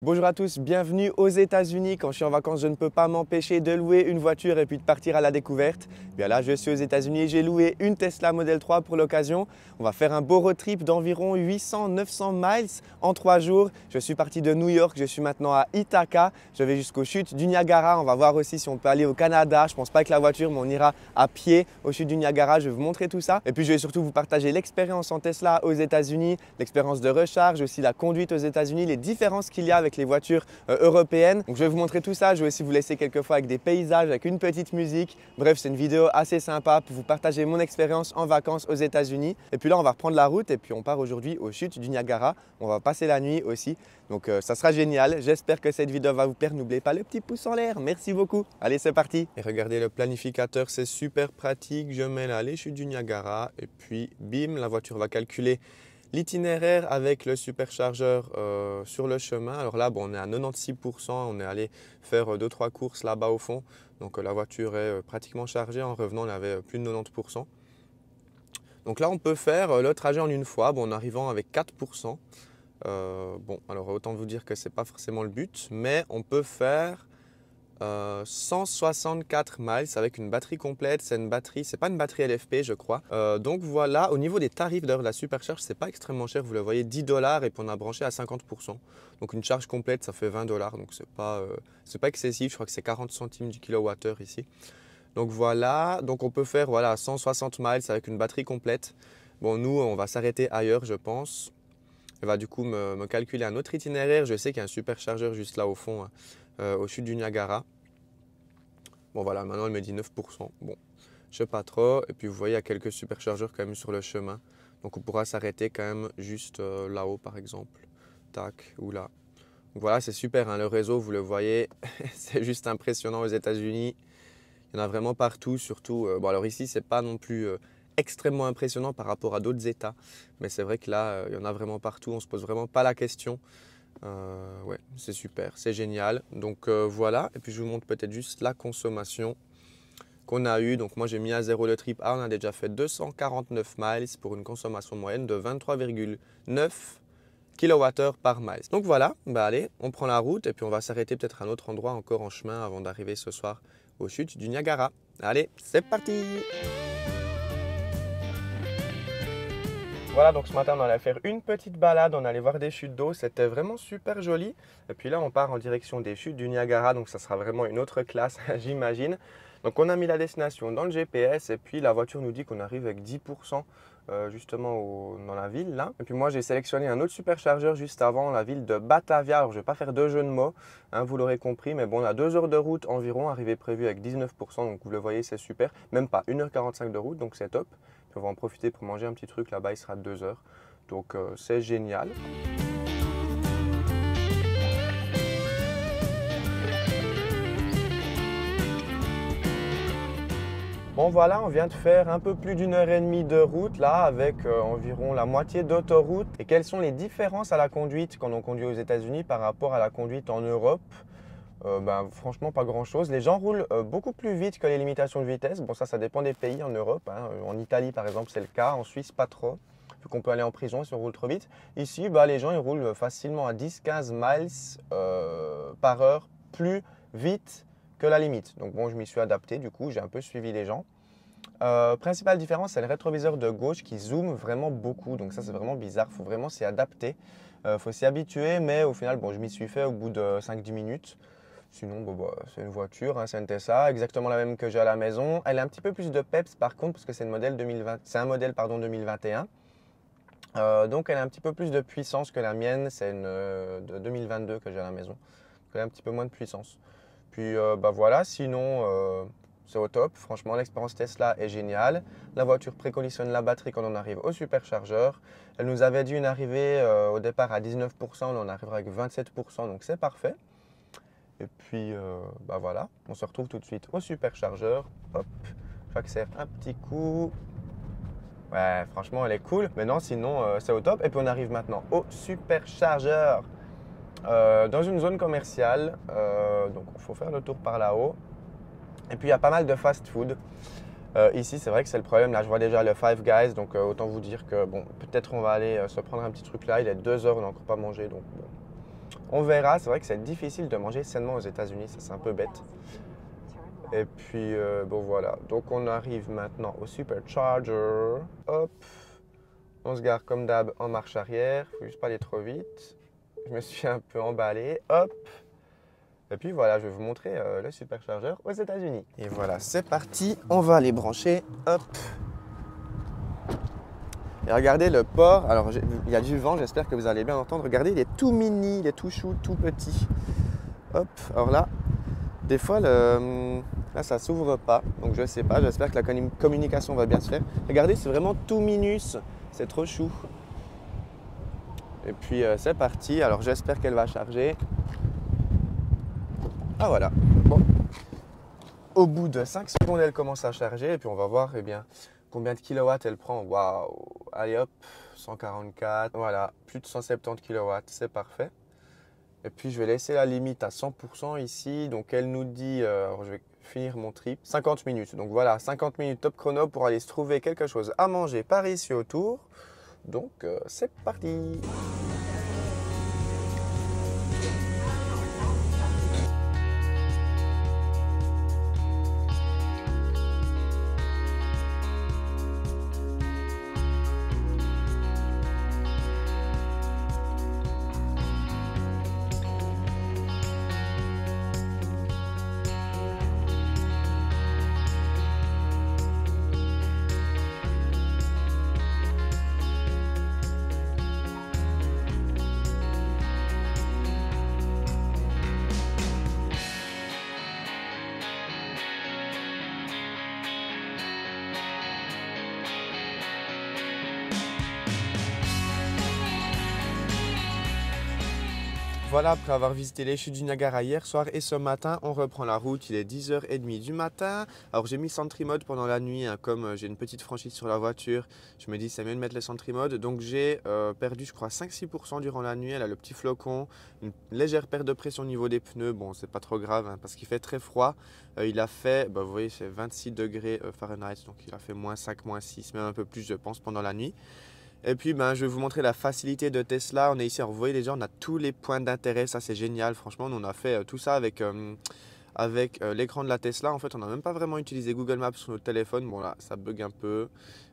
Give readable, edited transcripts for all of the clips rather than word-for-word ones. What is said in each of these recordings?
Bonjour à tous, bienvenue aux États-Unis. Quand je suis en vacances, je ne peux pas m'empêcher de louer une voiture et puis de partir à la découverte. Bien là, je suis aux États-Unis et j'ai loué une Tesla Model 3 pour l'occasion. On va faire un beau road trip d'environ 800-900 miles en 3 jours. Je suis parti de New York, je suis maintenant à Ithaca. Je vais jusqu'aux chutes du Niagara. On va voir aussi si on peut aller au Canada. Je ne pense pas avec la voiture, mais on ira à pied aux chutes du Niagara. Je vais vous montrer tout ça. Et puis, je vais surtout vous partager l'expérience en Tesla aux États-Unis, l'expérience de recharge, aussi la conduite aux États-Unis, les différences qu'il y a avec les voitures européennes. Donc je vais vous montrer tout ça, je vais aussi vous laisser quelques fois avec des paysages, avec une petite musique. Bref, c'est une vidéo assez sympa pour vous partager mon expérience en vacances aux États-Unis. Et puis là, on va reprendre la route et puis on part aujourd'hui aux chutes du Niagara. On va passer la nuit aussi. Donc ça sera génial. J'espère que cette vidéo va vous plaire. N'oubliez pas le petit pouce en l'air. Merci beaucoup. Allez, c'est parti. Et regardez le planificateur, c'est super pratique. Je mets là les chutes du Niagara et puis bim, la voiture va calculer l'itinéraire avec le superchargeur sur le chemin. Alors là, bon, on est à 96%, on est allé faire 2-3 courses là-bas au fond. Donc la voiture est pratiquement chargée. En revenant, on avait plus de 90%. Donc là, on peut faire le trajet en une fois, bon, en arrivant avec 4%. Bon, alors autant vous dire que ce n'est pas forcément le but, mais on peut faire 164 miles avec une batterie complète. C'est une batterie, c'est pas une batterie LFP, je crois. Donc voilà, au niveau des tarifs de la supercharge, c'est pas extrêmement cher. Vous le voyez, 10 $ et puis on a branché à 50%. Donc une charge complète, ça fait 20 $. Donc c'est pas excessif. Je crois que c'est 40 centimes du kilowattheure ici. Donc voilà, donc on peut faire voilà 160 miles avec une batterie complète. Bon, nous, on va s'arrêter ailleurs, je pense. Elle va du coup me calculer un autre itinéraire. Je sais qu'il y a un superchargeur juste là au fond, au sud du Niagara. Bon voilà, maintenant elle me dit 9%. Bon, je sais pas trop. Et puis vous voyez, il y a quelques superchargeurs quand même sur le chemin. Donc on pourra s'arrêter quand même juste là-haut par exemple. Tac, ou là. Donc voilà, c'est super, hein, le réseau, vous le voyez, c'est juste impressionnant aux États-Unis. Il y en a vraiment partout, surtout. Bon alors ici, c'est pas non plus extrêmement impressionnant par rapport à d'autres États. Mais c'est vrai que là, il y en a vraiment partout. On ne se pose vraiment pas la question. Ouais, c'est super, c'est génial. Donc voilà, et puis je vous montre peut-être juste la consommation qu'on a eue. Donc moi j'ai mis à zéro le trip A, on a déjà fait 249 miles pour une consommation moyenne de 23,9 kWh par mile. Donc voilà, bah allez, on prend la route et puis on va s'arrêter peut-être à un autre endroit encore en chemin avant d'arriver ce soir aux chutes du Niagara. Allez, c'est parti! Voilà, donc ce matin, on allait faire une petite balade, on allait voir des chutes d'eau, c'était vraiment super joli. Et puis là, on part en direction des chutes du Niagara, donc ça sera vraiment une autre classe, j'imagine. Donc on a mis la destination dans le GPS et puis la voiture nous dit qu'on arrive avec 10% justement dans la ville là. Et puis moi, j'ai sélectionné un autre superchargeur juste avant, la ville de Batavia. Alors je ne vais pas faire deux jeux de mots, hein, vous l'aurez compris, mais bon, on a 2 heures de route environ, arrivée prévue avec 19%, donc vous le voyez, c'est super. Même pas 1h45 de route, donc c'est top. Puis on va en profiter pour manger un petit truc là-bas, il sera 2 heures. Donc c'est génial. Bon voilà, on vient de faire un peu plus d'1h30 de route là avec environ la moitié d'autoroute. Et quelles sont les différences à la conduite quand on conduit aux États-Unis par rapport à la conduite en Europe? Franchement, pas grand-chose. Les gens roulent beaucoup plus vite que les limitations de vitesse. Bon, ça dépend des pays en Europe, hein. En Italie, par exemple, c'est le cas. En Suisse, pas trop, vu qu'on peut aller en prison si on roule trop vite. Ici, les gens ils roulent facilement à 10-15 miles par heure plus vite que la limite. Donc bon, je m'y suis adapté, du coup, j'ai un peu suivi les gens. Principale différence, c'est le rétroviseur de gauche qui zoome vraiment beaucoup. Donc ça, c'est vraiment bizarre. Il faut vraiment s'y adapter. Il faut s'y habituer, mais au final, bon, je m'y suis fait au bout de 5-10 minutes. Sinon, c'est une voiture, hein, c'est une Tesla, exactement la même que j'ai à la maison. Elle a un petit peu plus de peps par contre, parce que c'est un modèle 2021. Donc elle a un petit peu plus de puissance que la mienne, c'est une de 2022 que j'ai à la maison. Donc elle a un petit peu moins de puissance. Puis voilà, sinon c'est au top. Franchement, l'expérience Tesla est géniale. La voiture préconditionne la batterie quand on arrive au superchargeur. Elle nous avait dit une arrivée au départ à 19%, là on arrivera avec 27%, donc c'est parfait. Et puis voilà, on se retrouve tout de suite au superchargeur. Hop, j'accélère un petit coup. Ouais, franchement, elle est cool. Mais non, sinon, c'est au top. Et puis on arrive maintenant au superchargeur dans une zone commerciale. Donc il faut faire le tour par là-haut. Et puis il y a pas mal de fast-food. Ici, c'est vrai que c'est le problème. Là, je vois déjà le Five Guys. Donc autant vous dire que bon, peut-être on va aller se prendre un petit truc là. Il est 2 heures, on n'a encore pas mangé. Donc bon, On verra, c'est vrai que c'est difficile de manger sainement aux États-Unis, ça c'est un peu bête. Et puis bon voilà, donc on arrive maintenant au Supercharger. Hop, on se gare comme d'hab en marche arrière, faut juste pas aller trop vite. Je me suis un peu emballé, hop. Et puis voilà, je vais vous montrer le Supercharger aux États-Unis. Et voilà, c'est parti, on va les brancher, hop. Et regardez le port, alors il y a du vent, j'espère que vous allez bien entendre. Regardez, il est tout mini, il est tout chou, tout petit. Hop, alors là, des fois, là ça ne s'ouvre pas, donc je ne sais pas, j'espère que la communication va bien se faire. Regardez, c'est vraiment tout minus, c'est trop chou. Et puis c'est parti, alors j'espère qu'elle va charger. Ah voilà, bon. Au bout de 5 secondes, elle commence à charger et puis on va voir eh bien, combien de kilowatts elle prend. Waouh, allez hop, 144, voilà, plus de 170 kilowatts, c'est parfait. Et puis je vais laisser la limite à 100% ici, donc elle nous dit, alors je vais finir mon trip, 50 minutes. Donc voilà, 50 minutes top chrono pour aller se trouver quelque chose à manger par ici autour. Donc c'est parti. Voilà, après avoir visité les chutes du Niagara hier soir et ce matin, on reprend la route. Il est 10h30 du matin. Alors j'ai mis Sentry Mode pendant la nuit, hein, comme j'ai une petite franchise sur la voiture. Je me dis c'est mieux de mettre le Sentry Mode. Donc j'ai perdu je crois 5-6% durant la nuit. Elle a le petit flocon, une légère perte de pression au niveau des pneus. Bon, c'est pas trop grave hein, parce qu'il fait très froid. Il a fait, vous voyez, c'est 26 degrés Fahrenheit. Donc il a fait -5, -6, même un peu plus je pense pendant la nuit. Et puis je vais vous montrer la facilité de Tesla. On est ici, vous voyez déjà, on a tous les points d'intérêt, ça c'est génial. Franchement, on a fait tout ça avec l'écran de la Tesla. En fait, on n'a même pas vraiment utilisé Google Maps sur notre téléphone. Bon là, ça bug un peu.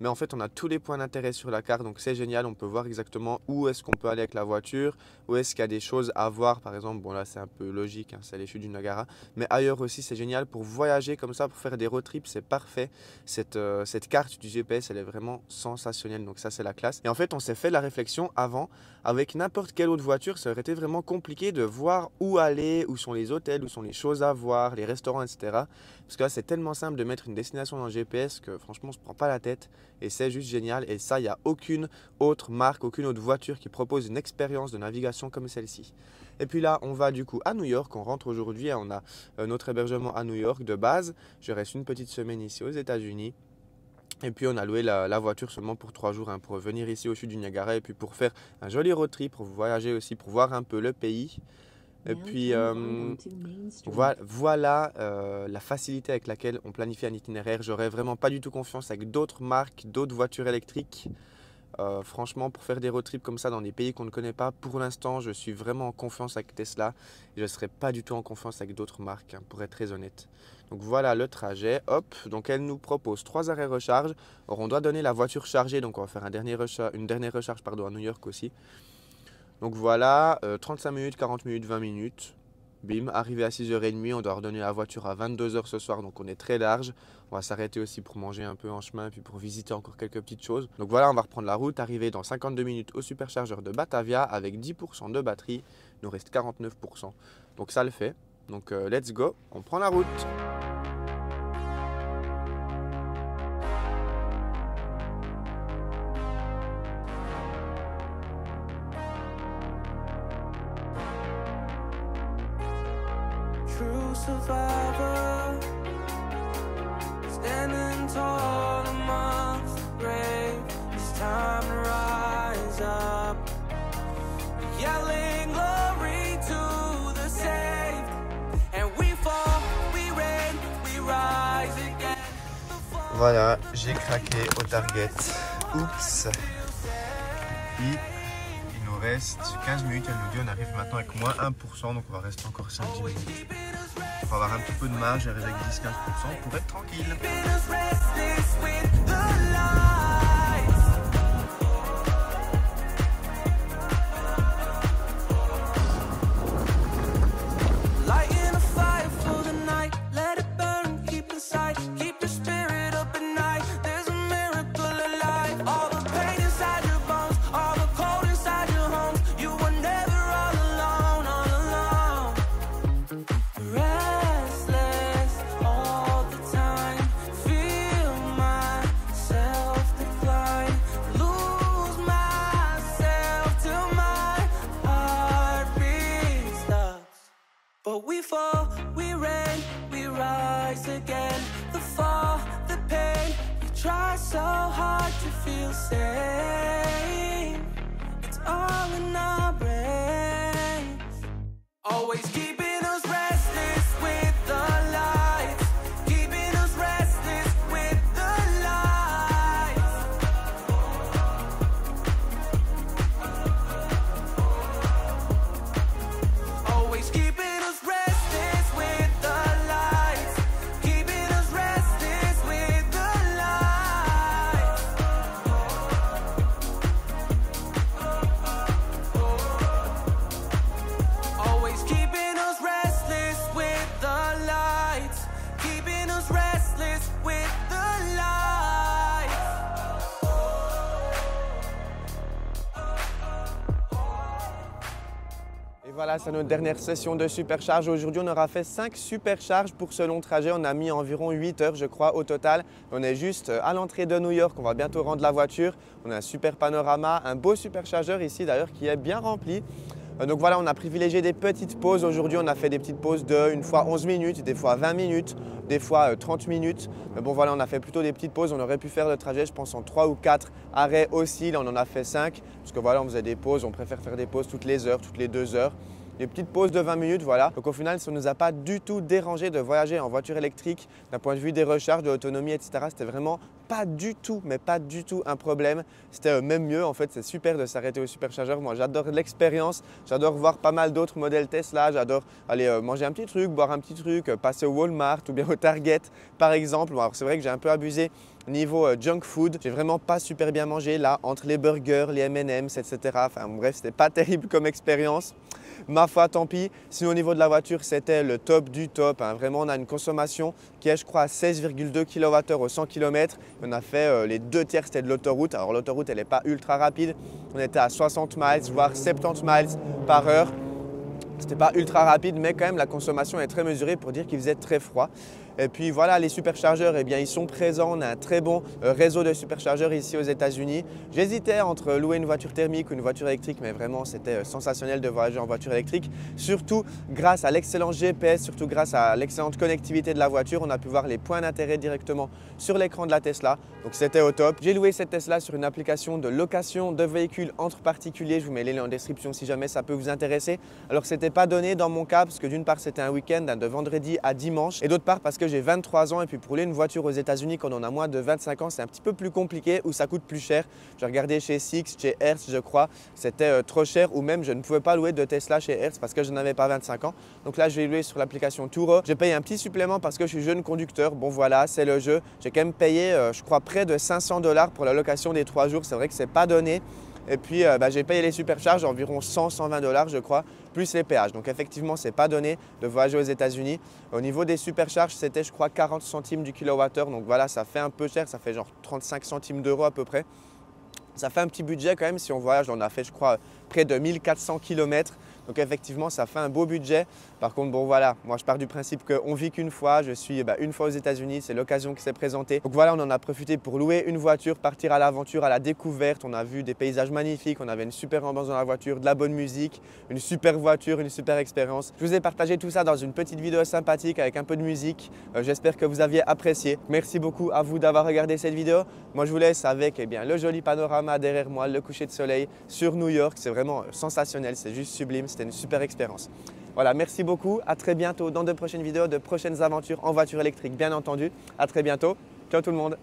Mais en fait, on a tous les points d'intérêt sur la carte. Donc c'est génial, on peut voir exactement où est-ce qu'on peut aller avec la voiture. Où est-ce qu'il y a des choses à voir. Par exemple, bon là c'est un peu logique, hein, c'est les chutes du Niagara. Mais ailleurs aussi, c'est génial pour voyager comme ça, pour faire des road trips, c'est parfait. Cette carte du GPS, elle est vraiment sensationnelle. Donc ça, c'est la classe. Et en fait, on s'est fait la réflexion avant. Avec n'importe quelle autre voiture, ça aurait été vraiment compliqué de voir où aller, où sont les hôtels, où sont les choses à voir, les restaurants, etc. Parce que là, c'est tellement simple de mettre une destination dans le GPS que franchement, on ne se prend pas la tête. Et c'est juste génial. Et ça, il n'y a aucune autre marque, aucune autre voiture qui propose une expérience de navigation comme celle-ci. Et puis là, on va du coup à New York. On rentre aujourd'hui. On a notre hébergement à New York de base. Je reste une petite semaine ici aux États-Unis. Et puis on a loué la voiture seulement pour 3 jours hein, pour venir ici au sud du Niagara et puis pour faire un joli road trip, pour voyager aussi, pour voir un peu le pays. Et puis voilà la facilité avec laquelle on planifie un itinéraire. J'aurais vraiment pas du tout confiance avec d'autres marques, d'autres voitures électriques. Franchement, pour faire des road trips comme ça dans des pays qu'on ne connaît pas, pour l'instant, je suis vraiment en confiance avec Tesla. Et je ne serai pas du tout en confiance avec d'autres marques, hein, pour être très honnête. Donc voilà le trajet. Hop, donc elle nous propose 3 arrêts recharge. Or, on doit donner la voiture chargée, donc on va faire une dernière recharge à New York aussi. Donc voilà, 35 minutes, 40 minutes, 20 minutes. Bim, arrivé à 6h30, on doit redonner la voiture à 22h ce soir, donc on est très large. On va s'arrêter aussi pour manger un peu en chemin, puis pour visiter encore quelques petites choses. Donc voilà, on va reprendre la route, arriver dans 52 minutes au superchargeur de Batavia avec 10% de batterie. Il nous reste 49%. Donc ça le fait. Donc let's go, on prend la route. True survivor, standing tall amongst the brave. It's time to rise up, yelling glory to the saved. And we fall, we reign, we rise again. Voilà, j'ai craqué au target. Oups. Puis, il nous reste 15 minutes. Elle nous dit on arrive maintenant avec moins 1%, donc on va rester encore 5-10 minutes. Pour avoir un petit peu de marge, arriver avec 10-15% pour être tranquille. But we fall, we rain, we rise again. The fall, the pain, we try so hard to feel sane. It's all in our brains. Always keeping us restless with the lights. Keeping us restless with the lights. Always keeping Voilà, c'est notre dernière session de supercharge. Aujourd'hui, on aura fait 5 supercharges pour ce long trajet. On a mis environ 8 heures, je crois, au total. On est juste à l'entrée de New York. On va bientôt rendre la voiture. On a un super panorama, un beau superchargeur ici d'ailleurs qui est bien rempli. Donc voilà, on a privilégié des petites pauses. Aujourd'hui, on a fait des petites pauses de une fois 11 minutes, des fois 20 minutes, des fois 30 minutes. Mais bon, voilà, on a fait plutôt des petites pauses. On aurait pu faire le trajet, je pense, en 3 ou 4 arrêts aussi. Là, on en a fait 5. Parce que voilà, on faisait des pauses. On préfère faire des pauses toutes les heures, toutes les 2 heures. Des petites pauses de 20 minutes, voilà. Donc au final, ça ne nous a pas du tout dérangé de voyager en voiture électrique d'un point de vue des recharges, de l'autonomie, etc. C'était vraiment pas du tout, mais pas du tout un problème. C'était même mieux, en fait, c'est super de s'arrêter au superchargeur. Moi, j'adore l'expérience, j'adore voir pas mal d'autres modèles Tesla, j'adore aller manger un petit truc, boire un petit truc, passer au Walmart ou bien au Target, par exemple. Bon, alors c'est vrai que j'ai un peu abusé niveau junk food. J'ai vraiment pas super bien mangé là, entre les burgers, les M&M's, etc. Enfin bref, c'était pas terrible comme expérience. Ma foi, tant pis. Sinon, au niveau de la voiture, c'était le top du top. Hein. Vraiment, on a une consommation qui est, je crois, à 16,2 kWh au 100 km. On a fait les 2 tiers, c'était de l'autoroute. Alors, l'autoroute, elle n'est pas ultra rapide. On était à 60 miles, voire 70 miles par heure. C'était pas ultra rapide, mais quand même, la consommation est très mesurée pour dire qu'il faisait très froid. Et puis voilà, les superchargeurs, eh bien, ils sont présents. On a un très bon réseau de superchargeurs ici aux États-Unis. J'hésitais entre louer une voiture thermique ou une voiture électrique, mais vraiment, c'était sensationnel de voyager en voiture électrique. Surtout grâce à l'excellent GPS, surtout grâce à l'excellente connectivité de la voiture. On a pu voir les points d'intérêt directement sur l'écran de la Tesla. Donc, c'était au top. J'ai loué cette Tesla sur une application de location de véhicules entre particuliers. Je vous mets les liens en description si jamais ça peut vous intéresser. Alors, c'était pas donné dans mon cas parce que d'une part, c'était un week-end de vendredi à dimanche et d'autre part parce que j'ai 23 ans et puis pour rouler une voiture aux États-Unis quand on a moins de 25 ans, c'est un petit peu plus compliqué ou ça coûte plus cher. J'ai regardé chez Sixt, chez Hertz, je crois, c'était trop cher ou même je ne pouvais pas louer de Tesla chez Hertz parce que je n'avais pas 25 ans. Donc là, je vais louer sur l'application Turo. J'ai payé un petit supplément parce que je suis jeune conducteur. Bon voilà, c'est le jeu. J'ai quand même payé, je crois, près de 500 $ pour la location des 3 jours. C'est vrai que c'est pas donné. Et puis, j'ai payé les supercharges environ 100-120 $, je crois, plus les péages. Donc, effectivement, ce n'est pas donné de voyager aux États-Unis. Au niveau des supercharges, c'était, je crois, 40 centimes du kilowattheure. Donc, voilà, ça fait un peu cher. Ça fait genre 35 centimes d'euros à peu près. Ça fait un petit budget quand même si on voyage. On a fait, je crois, près de 1400 km. Donc effectivement, ça fait un beau budget. Par contre, bon voilà, moi je pars du principe qu'on vit qu'une fois. Je suis une fois aux États-Unis, c'est l'occasion qui s'est présentée. Donc voilà, on en a profité pour louer une voiture, partir à l'aventure, à la découverte. On a vu des paysages magnifiques, on avait une super ambiance dans la voiture, de la bonne musique, une super voiture, une super expérience. Je vous ai partagé tout ça dans une petite vidéo sympathique avec un peu de musique. J'espère que vous aviez apprécié. Merci beaucoup à vous d'avoir regardé cette vidéo. Moi je vous laisse avec le joli panorama derrière moi, le coucher de soleil sur New York. C'est vraiment sensationnel, c'est juste sublime. C'était une super expérience. Voilà, merci beaucoup. À très bientôt dans de prochaines vidéos, de prochaines aventures en voiture électrique, bien entendu. À très bientôt. Ciao tout le monde.